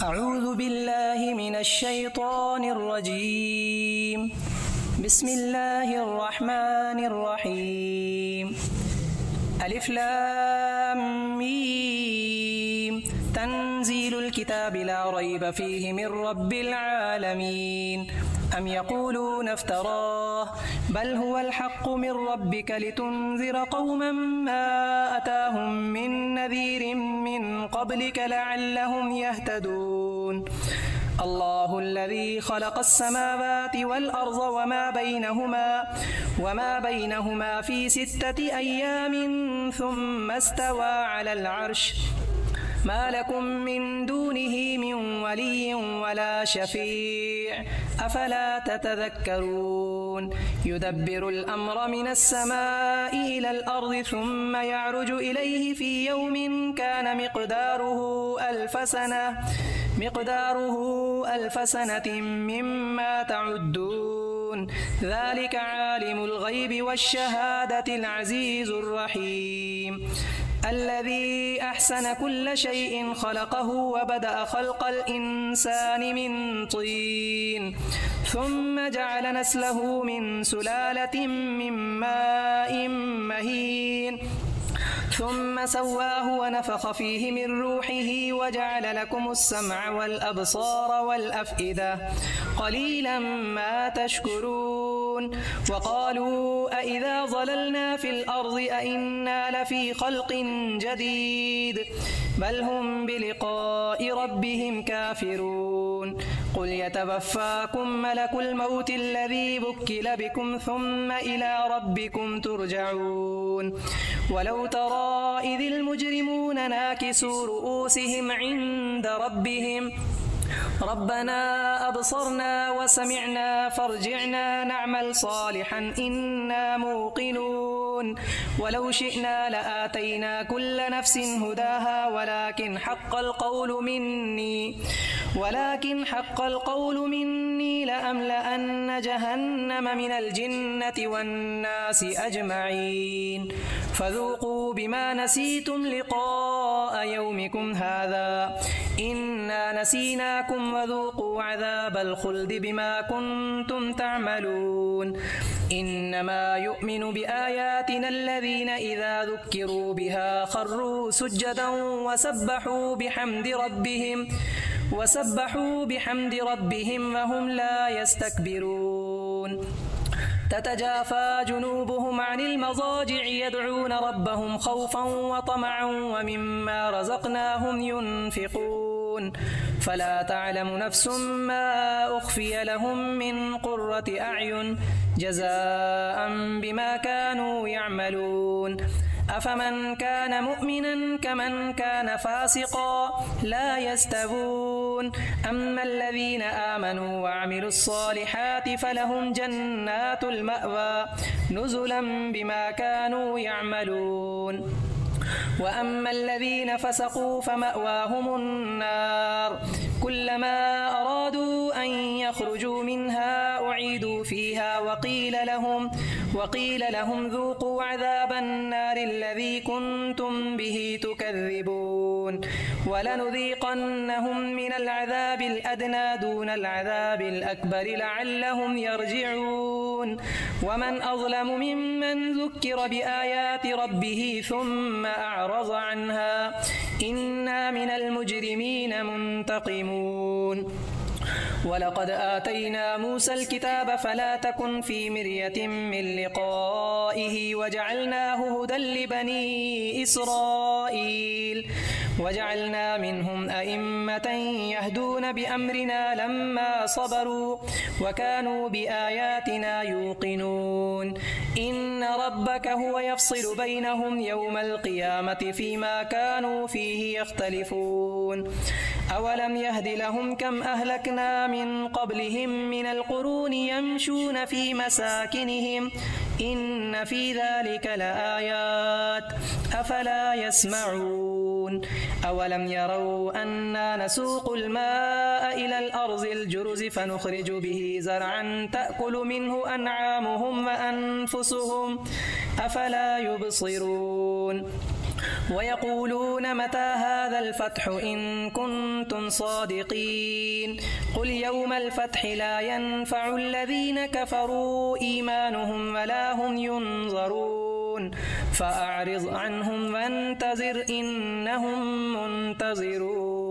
أعوذ بالله من الشيطان الرجيم. بسم الله الرحمن الرحيم. ألف لام ميم. تنزيل الكتاب لا ريب فيه من رب العالمين. أم يقولون افتراه بل هو الحق من ربك لتنذر قوما ما أتاهم من نذير من قبلك لعلهم يهتدون. الله الذي خلق السماوات والأرض وما بينهما في 6 أيام ثم استوى على العرش. ما لكم من دونه من ولي ولا شفيع أفلا تتذكرون. يدبر الأمر من السماء إلى الأرض ثم يعرج إليه في يوم كان مقداره ألف سنة مما تعدون. ذلك عالم الغيب والشهادة العزيز الرحيم. الذي أحسن كل شيء خلقه وبدأ خلق الإنسان من طين ثم جعل نسله من سلالة من ماء مهين ثم سواه ونفخ فيه من روحه وجعل لكم السمع والأبصار والأفئدة قليلا ما تشكرون. وقالوا أإذا ضللنا في الأرض أإنا لفي خلق جديد بل هم بلقاء ربهم كافرون. قل يتوفاكم ملك الموت الذي وكل بكم ثم إلى ربكم ترجعون. ولو ترى إذ المجرمون ناكسوا رؤوسهم عند ربهم ربنا أبصرنا وسمعنا فارجعنا نعمل صالحا إنا موقنون. ولو شئنا لآتينا كل نفس هداها ولكن حق القول مني لأملأن جهنم من الجنة والناس أجمعين. فذوقوا بما نسيتم لقاء يومكم هذا إنا نسيناكم وذوقوا عذاب الخلد بما كنتم تعملون. إنما يؤمن بآياتنا الذين إذا ذكروا بها خروا سجدا وسبحوا بحمد ربهم وهم لا يستكبرون. تتجافى جنوبهم عن المضاجع يدعون ربهم خوفا وطمعا ومما رزقناهم ينفقون. فلا تعلم نفس ما أخفي لهم من قرة أعين جزاء بما كانوا يعملون. أفمن كان مؤمنا كمن كان فاسقا لا يستوون. أما الذين آمنوا وعملوا الصالحات فلهم جنات المأوى نزلا بما كانوا يعملون. وأما الذين فسقوا فمأواهم النار كلما أرادوا أن يخرجوا منها أعيدوا فيها وقيل لهم ذوقوا عذاب النار الذي كنتم به تكذبون. ولنذيقنهم من العذاب الأدنى دون العذاب الأكبر لعلهم يرجعون. ومن أظلم ممن ذكر بآيات ربه ثم أعرض عنها إنا من المجرمين منتقمون. ولقد آتينا موسى الكتاب فلا تكن في مرية من لقائه وجعلناه هدى لبني إسرائيل. وجعلنا منهم أئمة يهدون بأمرنا لما صبروا وكانوا بآياتنا يوقنون. إن ربك هو يفصل بينهم يوم القيامة فيما كانوا فيه يختلفون. أولم يهد لهم كم أهلكنا من قبلهم من القرون يمشون في مساكنهم إن في ذلك لآيات أفلا يسمعون. أولم يروا أنا نسوق الماء إلى الأرض الجرز فنخرج به زرعا تأكل منه أنعامهم وأنفسهم أفلا يبصرون. ويقولون متى هذا الفتح إن كنتم صادقين قل يوم الفتح لا ينفع الذين كفروا إيمانهم ولا هم ينظرون فأعرض عنهم وانتظر إنهم منتظرون.